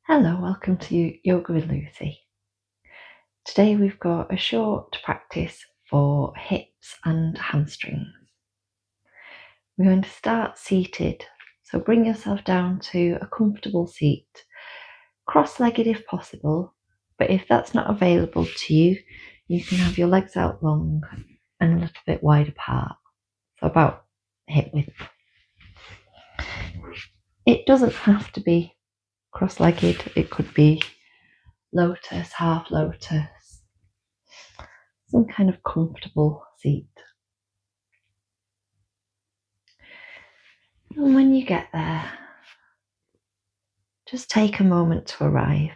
Hello, welcome to Yoga with Lucy. Today we've got a short practice for hips and hamstrings. We're going to start seated, so bring yourself down to a comfortable seat, cross-legged if possible, but if that's not available to you, you can have your legs out long and a little bit wide apart, so about hip width. It doesn't have to be cross-legged, it could be lotus, half lotus, some kind of comfortable seat. And when you get there, just take a moment to arrive.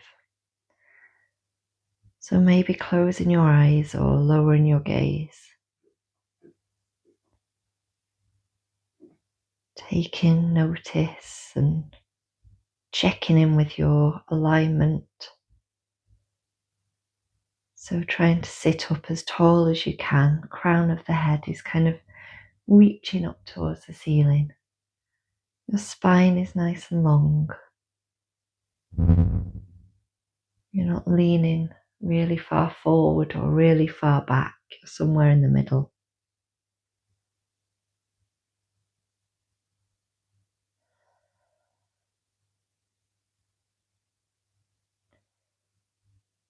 So maybe closing your eyes or lowering your gaze. Taking notice and checking in with your alignment. So trying to sit up as tall as you can. The crown of the head is kind of reaching up towards the ceiling. Your spine is nice and long. You're not leaning really far forward or really far back. You're somewhere in the middle.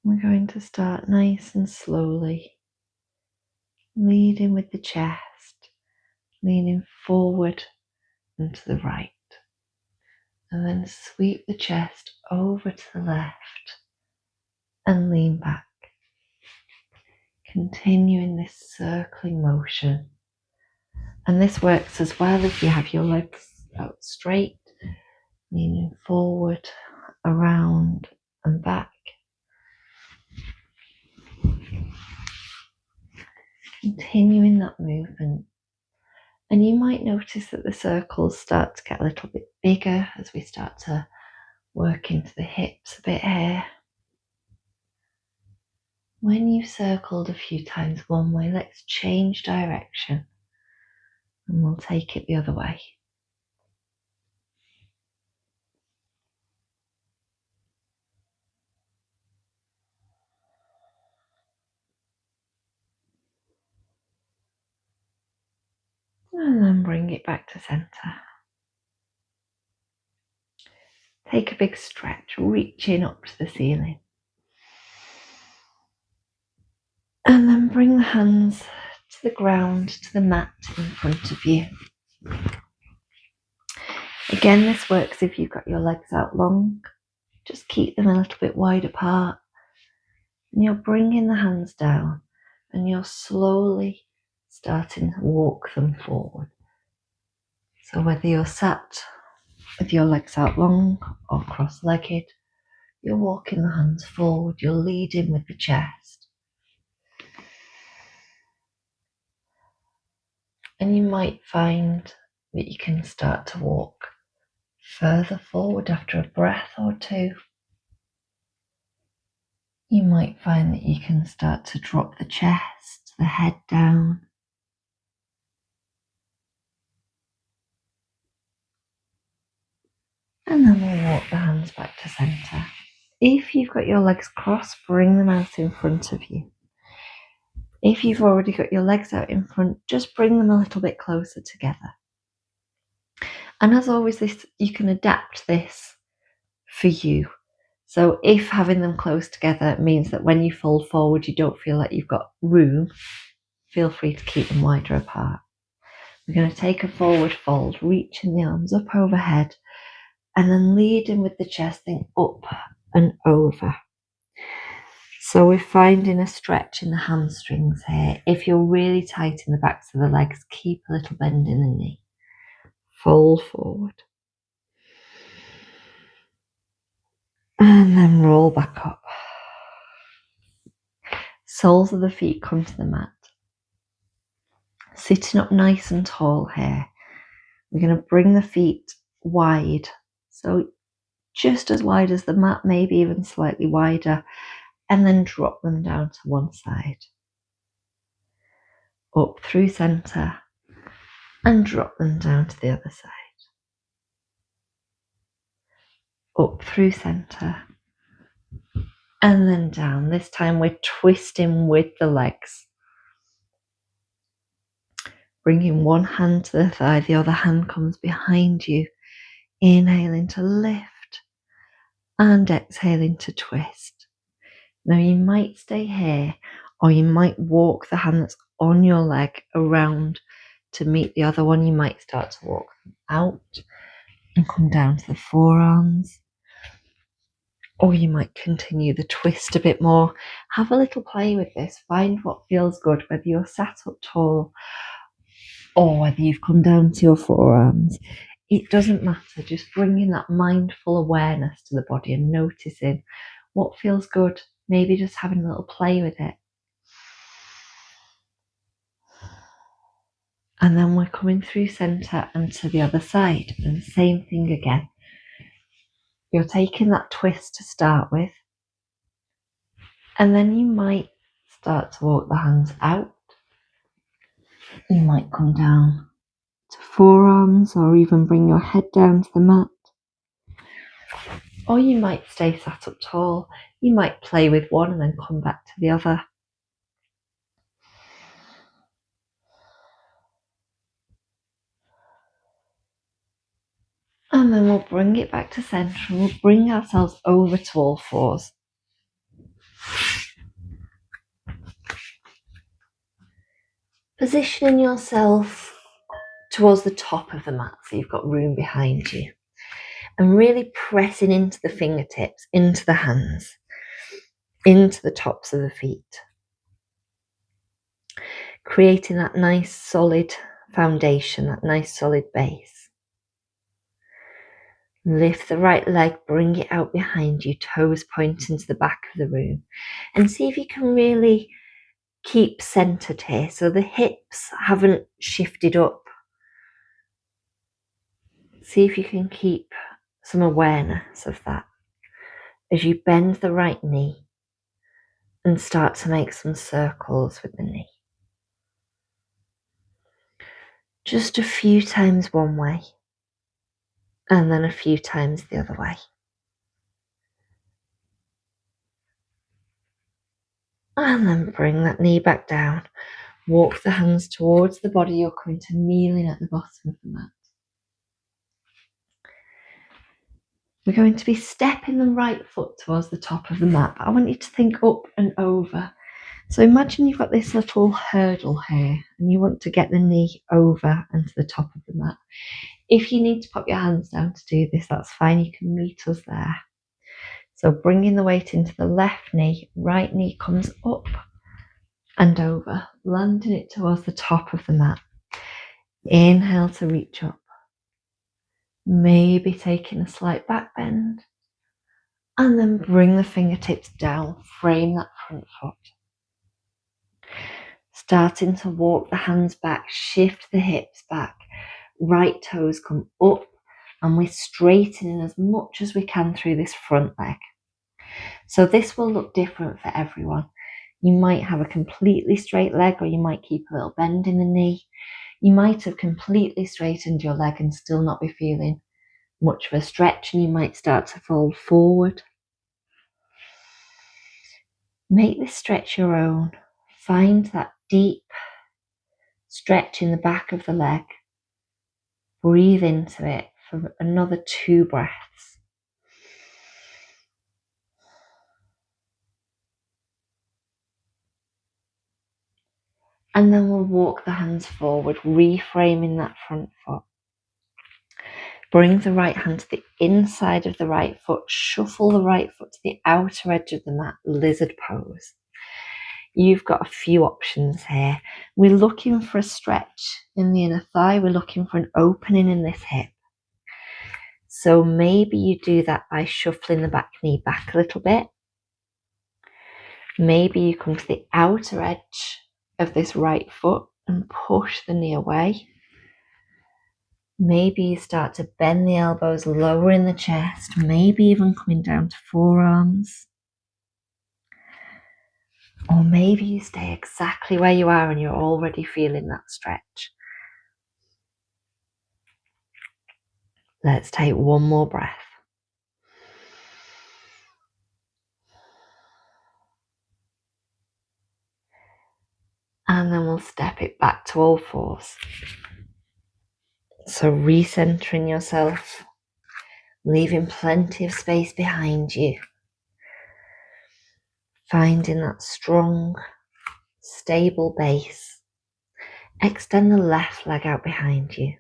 We're going to start nice and slowly, leading with the chest, leaning forward and to the right, and then sweep the chest over to the left and lean back, continuing this circling motion. And this works as well if you have your legs out straight, leaning forward, around and back. Continuing that movement. And you might notice that the circles start to get a little bit bigger as we start to work into the hips a bit here. When you've circled a few times one way, let's change direction and we'll take it the other way. And then bring it back to center. Take a big stretch, reaching up to the ceiling. And then bring the hands to the ground, to the mat in front of you. Again, this works if you've got your legs out long. Just keep them a little bit wide apart. And you're bringing the hands down and you're slowly starting to walk them forward. So whether you're sat with your legs out long or cross-legged, you're walking the hands forward, you're leading with the chest. And you might find that you can start to walk further forward after a breath or two. You might find that you can start to drop the chest, the head down. And then we'll walk the hands back to center. If you've got your legs crossed, bring them out in front of you. If you've already got your legs out in front, just bring them a little bit closer together. And as always, you can adapt this for you. So if having them close together means that when you fold forward, you don't feel like you've got room, feel free to keep them wider apart. We're going to take a forward fold, reaching the arms up overhead, and then leading with the chest thing up and over. So we're finding a stretch in the hamstrings here. If you're really tight in the backs of the legs, keep a little bend in the knee. Fold forward. And then roll back up. Soles of the feet come to the mat. Sitting up nice and tall here. We're going to bring the feet wide. So just as wide as the mat, maybe even slightly wider. And then drop them down to one side. Up through center. And drop them down to the other side. Up through center And then down. This time we're twisting with the legs. Bringing one hand to the thigh, the other hand comes behind you. Inhaling to lift and exhaling to twist. Now you might stay here, or you might walk the hand that's on your leg around to meet the other one. You might start to walk them out and come down to the forearms. Or you might continue the twist a bit more. Have a little play with this. Find what feels good, whether you're sat up tall or whether you've come down to your forearms. It doesn't matter. Just bringing that mindful awareness to the body and noticing what feels good. Maybe just having a little play with it. And then we're coming through center and to the other side. And the same thing again. You're taking that twist to start with. And then you might start to walk the hands out. You might come down to forearms or even bring your head down to the mat. Or you might stay sat up tall. You might play with one and then come back to the other. And then we'll bring it back to centre and we'll bring ourselves over to all fours. Positioning yourself towards the top of the mat so you've got room behind you. And really pressing into the fingertips, into the hands, into the tops of the feet. Creating that nice solid foundation, that nice solid base. Lift the right leg, bring it out behind you, toes pointing to the back of the room. And see if you can really keep centered here so the hips haven't shifted up. See if you can keep some awareness of that as you bend the right knee and start to make some circles with the knee. Just a few times one way and then a few times the other way. And then bring that knee back down. Walk the hands towards the body. You're going to kneeling at the bottom of the mat. We're going to be stepping the right foot towards the top of the mat, but I want you to think up and over. So imagine you've got this little hurdle here and you want to get the knee over and to the top of the mat. If you need to pop your hands down to do this, that's fine. You can meet us there. So bringing the weight into the left knee, right knee comes up and over, landing it towards the top of the mat. Inhale to reach up. Maybe taking a slight back bend. And then bring the fingertips down, frame that front foot. Starting to walk the hands back, shift the hips back. Right toes come up and we're straightening as much as we can through this front leg. So this will look different for everyone. You might have a completely straight leg or you might keep a little bend in the knee. You might have completely straightened your leg and still not be feeling much of a stretch and you might start to fold forward. Make this stretch your own. Find that deep stretch in the back of the leg. Breathe into it for another 2 breaths. And then we'll walk the hands forward, reframing that front foot. Bring the right hand to the inside of the right foot. Shuffle the right foot to the outer edge of the mat, lizard pose. You've got a few options here. We're looking for a stretch in the inner thigh. We're looking for an opening in this hip. So maybe you do that by shuffling the back knee back a little bit. Maybe you come to the outer edge of this right foot and push the knee away. Maybe you start to bend the elbows, lowering the chest, maybe even coming down to forearms. Or maybe you stay exactly where you are and you're already feeling that stretch. Let's take one more breath. And then we'll step it back to all fours. So recentering yourself, leaving plenty of space behind you. Finding that strong, stable base. Extend the left leg out behind you.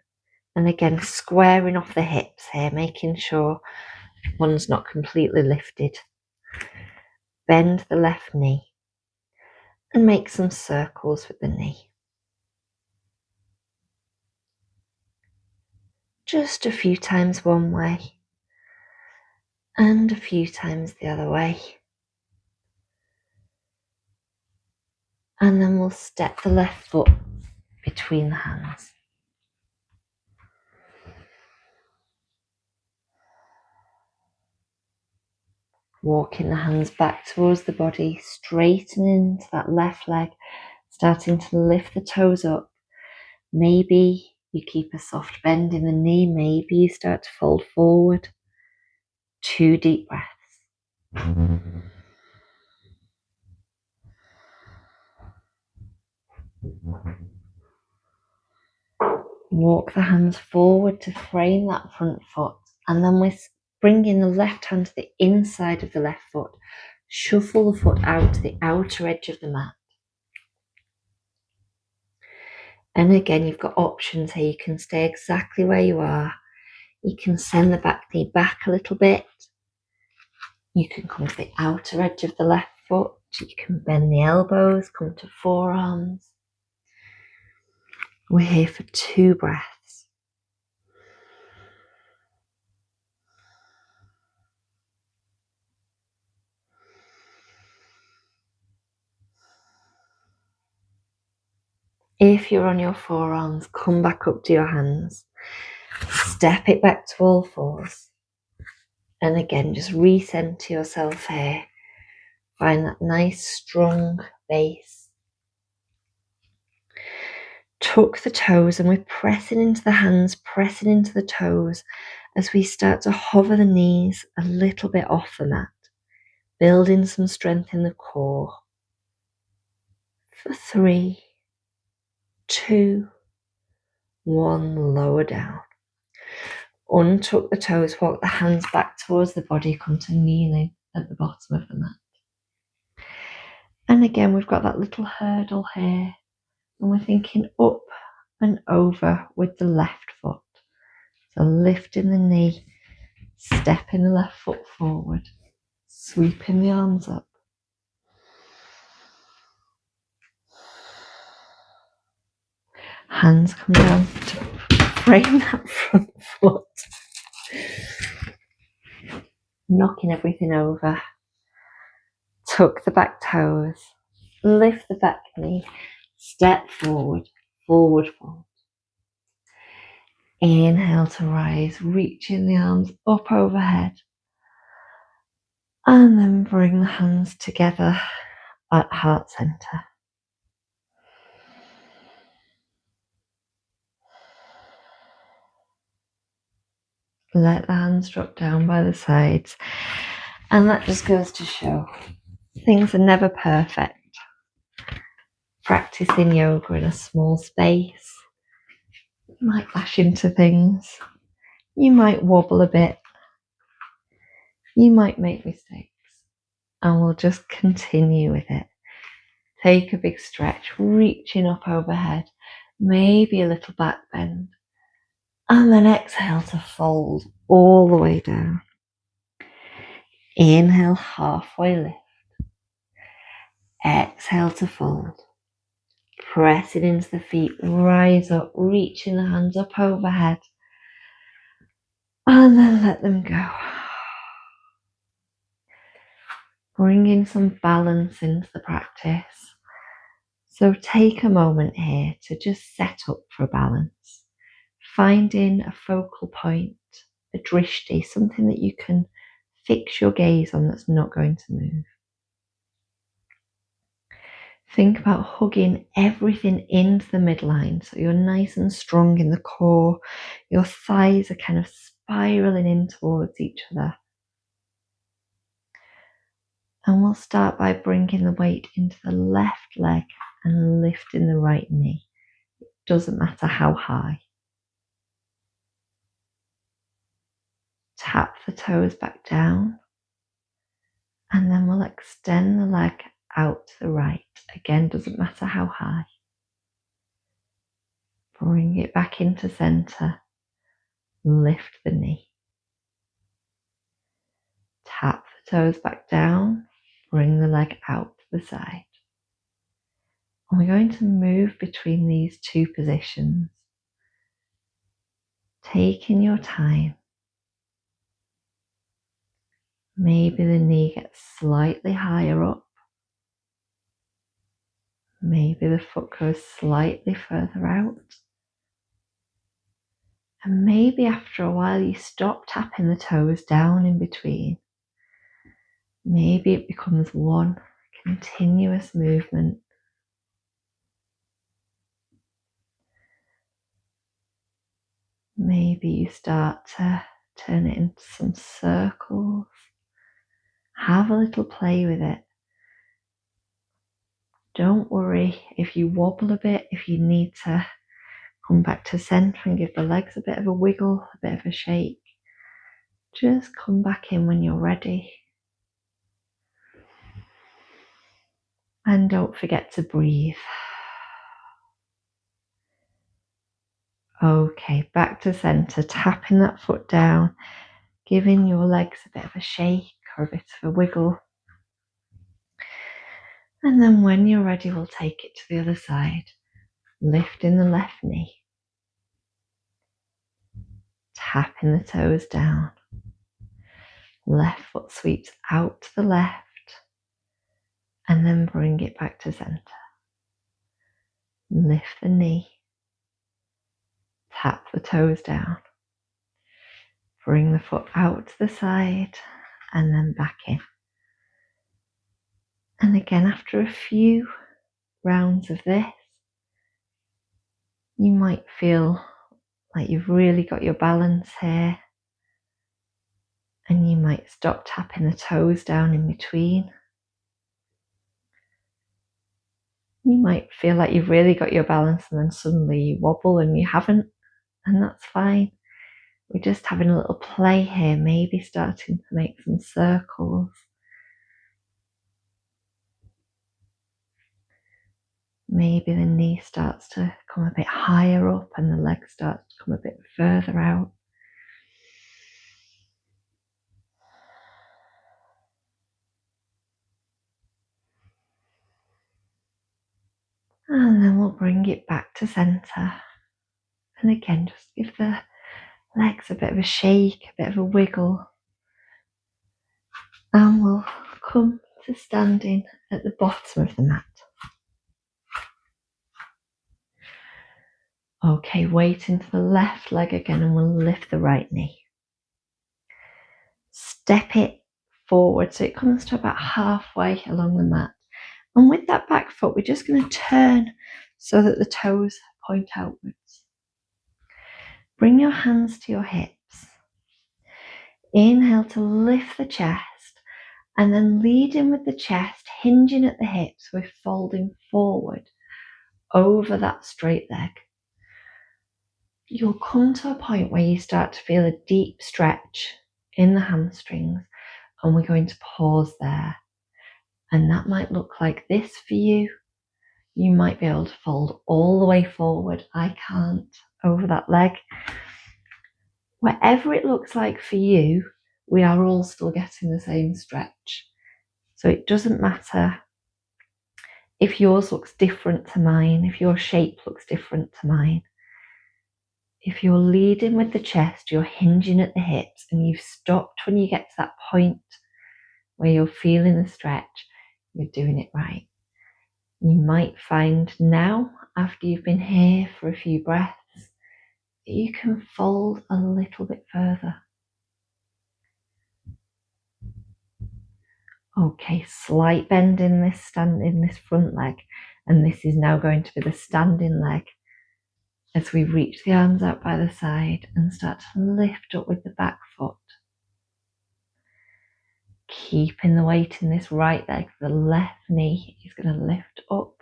And again, squaring off the hips here, making sure one's not completely lifted. Bend the left knee and make some circles with the knee. Just a few times one way and a few times the other way. And then we'll step the left foot between the hands. Walking the hands back towards the body, straightening into that left leg, starting to lift the toes up. Maybe you keep a soft bend in the knee, maybe you start to fold forward. 2 deep breaths. Walk the hands forward to frame that front foot, and then we're bringing the left hand to the inside of the left foot. Shuffle the foot out to the outer edge of the mat. And again, you've got options here. You can stay exactly where you are. You can send the back knee back a little bit. You can come to the outer edge of the left foot. You can bend the elbows, come to forearms. We're here for 2 breaths. If you're on your forearms, come back up to your hands. Step it back to all fours. And again, just recenter yourself here. Find that nice strong base. Tuck the toes, and we're pressing into the hands, pressing into the toes as we start to hover the knees a little bit off the mat, building some strength in the core. For 3, 2, 1, lower down. Untuck the toes, walk the hands back towards the body, come to kneeling at the bottom of the mat. And again, we've got that little hurdle here, and we're thinking up and over with the left foot. So lifting the knee, stepping the left foot forward, sweeping the arms up. Hands come down to frame that front foot. Knocking everything over. Tuck the back toes. Lift the back knee. Step forward, forward fold. Inhale to rise, reaching the arms up overhead. And then bring the hands together at heart center. Let the hands drop down by the sides. And that just goes to show things are never perfect. Practicing yoga in a small space. You might bash into things. You might wobble a bit. You might make mistakes. And we'll just continue with it. Take a big stretch, reaching up overhead. Maybe a little back bend. And then exhale to fold all the way down. Inhale, halfway lift. Exhale to fold. Pressing into the feet, rise up, reaching the hands up overhead. And then let them go. Bringing some balance into the practice. So take a moment here to just set up for balance. Finding a focal point, a drishti, something that you can fix your gaze on that's not going to move. Think about hugging everything into the midline so you're nice and strong in the core. Your thighs are kind of spiraling in towards each other. And we'll start by bringing the weight into the left leg and lifting the right knee. It doesn't matter how high. Tap the toes back down, and then we'll extend the leg out to the right. Again, doesn't matter how high. Bring it back into center. Lift the knee. Tap the toes back down. Bring the leg out to the side. And we're going to move between these two positions, taking your time. Maybe the knee gets slightly higher up. Maybe the foot goes slightly further out. And maybe after a while you stop tapping the toes down in between. Maybe it becomes one continuous movement. Maybe you start to turn it into some circles. Have a little play with it. Don't worry if you wobble a bit, if you need to come back to center and give the legs a bit of a wiggle, a bit of a shake. Just come back in when you're ready. And don't forget to breathe. Okay, back to center, tapping that foot down, giving your legs a bit of a shake or a bit of a wiggle. And then when you're ready, we'll take it to the other side, lifting the left knee, tapping the toes down. Left foot sweeps out to the left, and then bring it back to center. Lift the knee, tap the toes down, bring the foot out to the side, and then back in. And again, after a few rounds of this, you might feel like you've really got your balance here, and you might stop tapping the toes down in between. You might feel like you've really got your balance and then suddenly you wobble and you haven't, and that's fine. We're just having a little play here, maybe starting to make some circles. Maybe the knee starts to come a bit higher up and the leg starts to come a bit further out. And then we'll bring it back to center. And again, just give the legs a bit of a shake, a bit of a wiggle. And we'll come to standing at the bottom of the mat. Okay, weight into the left leg again, and we'll lift the right knee. Step it forward so it comes to about halfway along the mat. And with that back foot, we're just going to turn so that the toes point outwards. Bring your hands to your hips. Inhale to lift the chest, and then lead in with the chest, hinging at the hips. We're folding forward over that straight leg. You'll come to a point where you start to feel a deep stretch in the hamstrings, and we're going to pause there. And that might look like this for you. You might be able to fold all the way forward. I can't over that leg. Whatever it looks like for you, we are all still getting the same stretch. So it doesn't matter if yours looks different to mine, if your shape looks different to mine. If you're leading with the chest, you're hinging at the hips, and you've stopped when you get to that point where you're feeling the stretch, you're doing it right. You might find now, after you've been here for a few breaths, that you can fold a little bit further. Okay, slight bend in this front leg, and this is now going to be the standing leg as we reach the arms out by the side and start to lift up with the back foot. Keeping the weight in this right leg, the left knee is going to lift up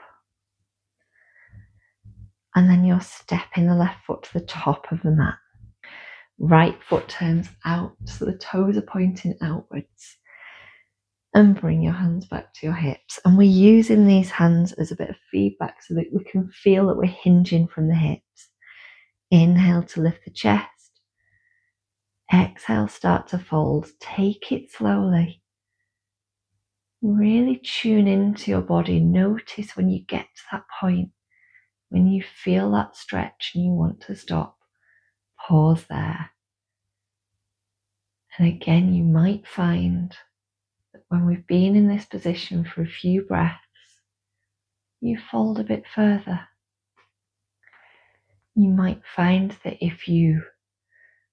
And then you're stepping the left foot to the top of the mat. Right foot turns out, so the toes are pointing outwards. And bring your hands back to your hips. And we're using these hands as a bit of feedback so that we can feel that we're hinging from the hips. Inhale to lift the chest. Exhale, start to fold. Take it slowly. Really tune into your body. Notice when you get to that point, when you feel that stretch and you want to stop, pause there. And again, you might find that when we've been in this position for a few breaths, you fold a bit further. You might find that if you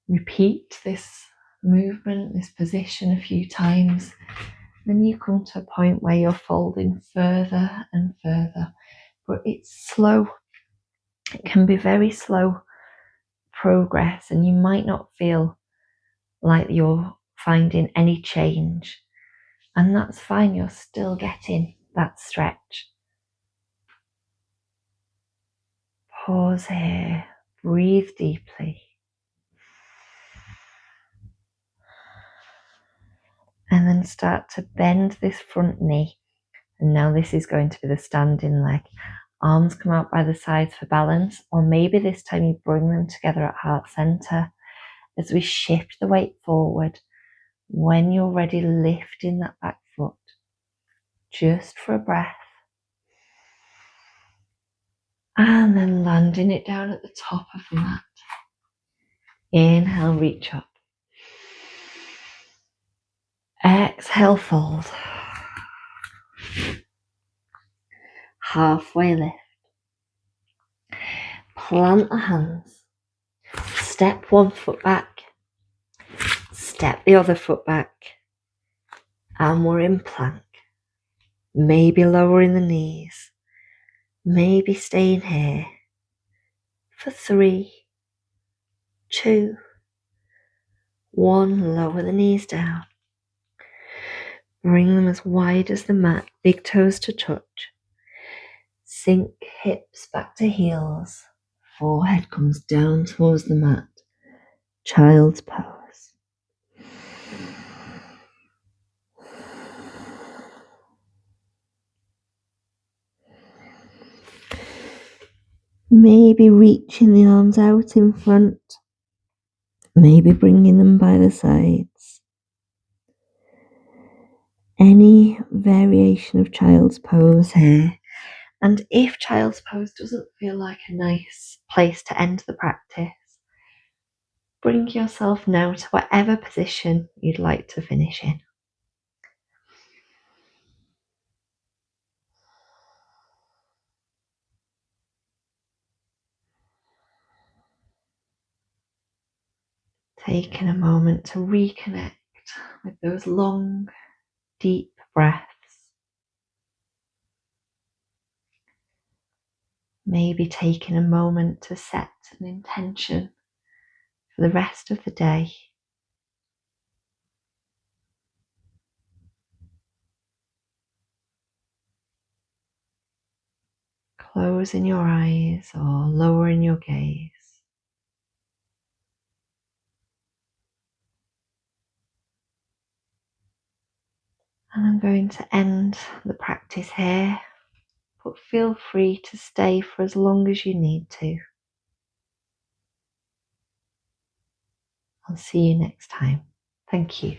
repeat this movement, this position a few times, then you come to a point where you're folding further and further. But it's slow. It can be very slow progress, and you might not feel like you're finding any change. And that's fine, you're still getting that stretch. Pause here, breathe deeply. And then start to bend this front knee. And now this is going to be the standing leg. Arms come out by the sides for balance, or maybe this time you bring them together at heart center as we shift the weight forward. When you're ready, lifting that back foot just for a breath. And then landing it down at the top of the mat. Inhale, reach up. Exhale, fold. Halfway lift. Plant the hands. Step one foot back. Step the other foot back. And we're in plank. Maybe lowering the knees. Maybe staying here for 3, 2, 1. Lower the knees down. Bring them as wide as the mat, big toes to touch. Sink hips back to heels. Forehead comes down towards the mat. Child's pose. Maybe reaching the arms out in front. Maybe bringing them by the sides. Any variation of child's pose here. And if child's pose doesn't feel like a nice place to end the practice, bring yourself now to whatever position you'd like to finish in. Taking a moment to reconnect with those long, deep breaths. Maybe taking a moment to set an intention for the rest of the day. Closing your eyes or lowering your gaze. And I'm going to end the practice here, but feel free to stay for as long as you need to. I'll see you next time. Thank you.